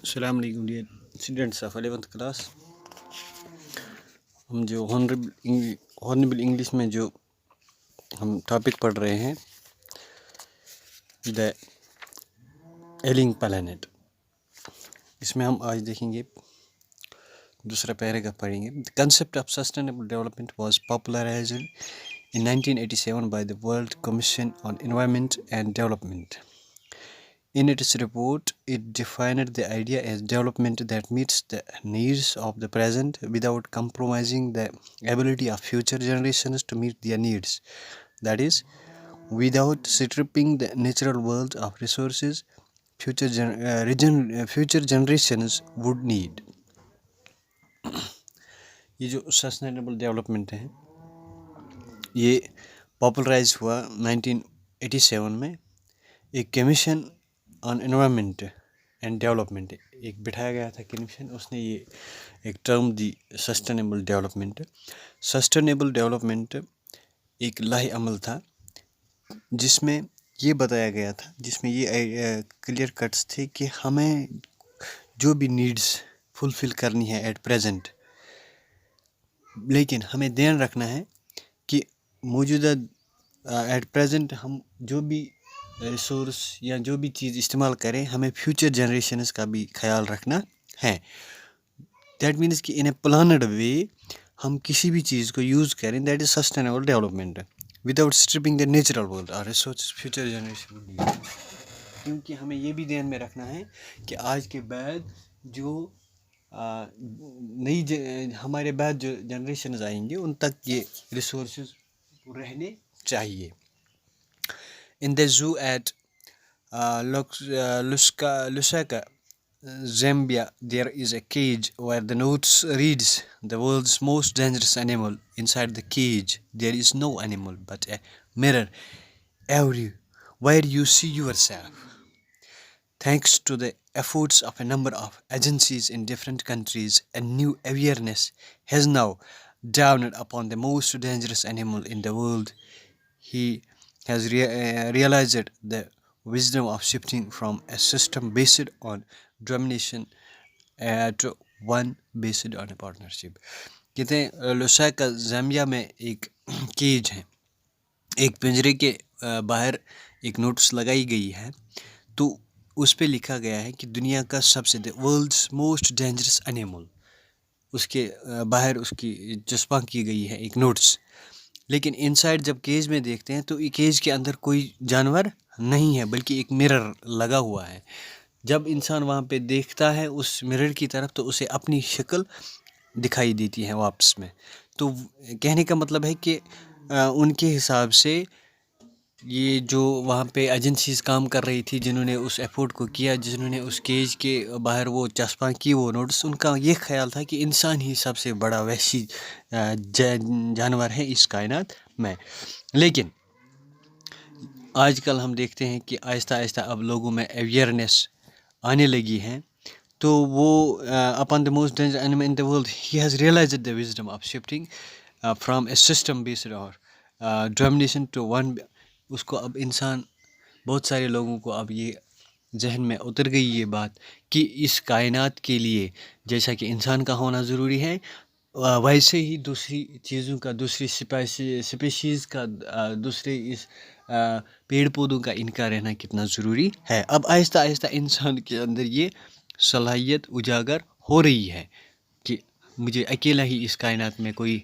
अस्सलाम वालेकुम dear students of 11th class. हम जो हॉर्नेबल इंग्लिश में जो हम टॉपिक पढ़ रहे हैं द एलिंग प्लैनेट, इसमें हम आज देखेंगे दूसरा पैराग्राफ पढ़ेंगे। The concept of sustainable development was popularised in 1987 by the World Commission on Environment and Development. In its report, it defined the idea as development that meets the needs of the present without compromising the ability of future generations to meet their needs. That is, without stripping the natural world of resources future generations would need. ये जो sustainable development है ये popularise हुआ 1987 में। एक commission on environment and development एक बिठाया गया था कमीशन, उसने ये एक टर्म दी सस्टेनेबल डेवलपमेंट। सस्टेनेबल डेवलपमेंट एक लाही अमल था जिसमें ये बताया गया था, जिसमें ये क्लियर कट्स थे कि हमें जो भी नीड्स फुलफ़िल करनी है एट प्रेजेंट, लेकिन हमें ध्यान रखना है कि मौजूदा एट प्रेजेंट हम जो भी रिसोर्स या जो भी चीज़ इस्तेमाल करें हमें फ्यूचर जनरेशंस का भी ख्याल रखना है। दैट मीन्स कि इन ए प्लानड वे हम किसी भी चीज़ को यूज़ करें, that is sustainable development without stripping the natural world और रिसोर्स फ्यूचर जनरेशन। क्योंकि हमें ये भी ध्यान में रखना है कि आज के बाद जो हमारे बाद जो जनरेशंस आएंगे उन तक ये रिसोर्सेज रहने चाहिए। In the zoo at Lusaka, Zambia, there is a cage where the notes reads, "The world's most dangerous animal." Inside the cage, there is no animal but a mirror where you see yourself. Thanks to the efforts of a number of agencies in different countries, a new awareness has now dawned upon the most dangerous animal in the world. He has realized the wisdom of shifting from a system based on domination to one based on a partnership. कहते हैं Lusaka Zambia में एक cage है, एक पिंजरे के बाहर एक नोटिस लगाई गई है, तो उस पे लिखा गया है कि दुनिया का सबसे वर्ल्ड्स मोस्ट डेंजरस एनिमल, उसके बाहर उसकी चस्पा की गई है एक नोटिस। लेकिन इनसाइड जब केज में देखते हैं तो केज के अंदर कोई जानवर नहीं है बल्कि एक मिरर लगा हुआ है। जब इंसान वहाँ पे देखता है उस मिरर की तरफ तो उसे अपनी शक्ल दिखाई देती है वापस में। तो कहने का मतलब है कि उनके हिसाब से ये जो वहाँ पे एजेंसीज काम कर रही थी, जिन्होंने उस एफर्ट को किया, जिन्होंने उस केज के बाहर वो चस्पा की वो नोटिस, उनका ये ख्याल था कि इंसान ही सबसे बड़ा वहशी जानवर है इस कायनात में। लेकिन आजकल हम देखते हैं कि आहिस्ता आहिस्ता अब लोगों में अवेयरनेस आने लगी है, तो वो upon the most dangerous animal in the world ही has realised the wisdom of shifting from a system based और डोमिनेशन टू वन। उसको अब इंसान, बहुत सारे लोगों को अब ये जहन में उतर गई ये बात कि इस कायनात के लिए जैसा कि इंसान का होना ज़रूरी है, वैसे ही दूसरी चीज़ों का, दूसरी स्पीशीज़ का, दूसरे इस पेड़ पौधों का इनका रहना कितना ज़रूरी है। अब आहिस्ता आहिस्ता इंसान के अंदर ये सलाहियत उजागर हो रही है कि मुझे अकेला ही इस कायनात में कोई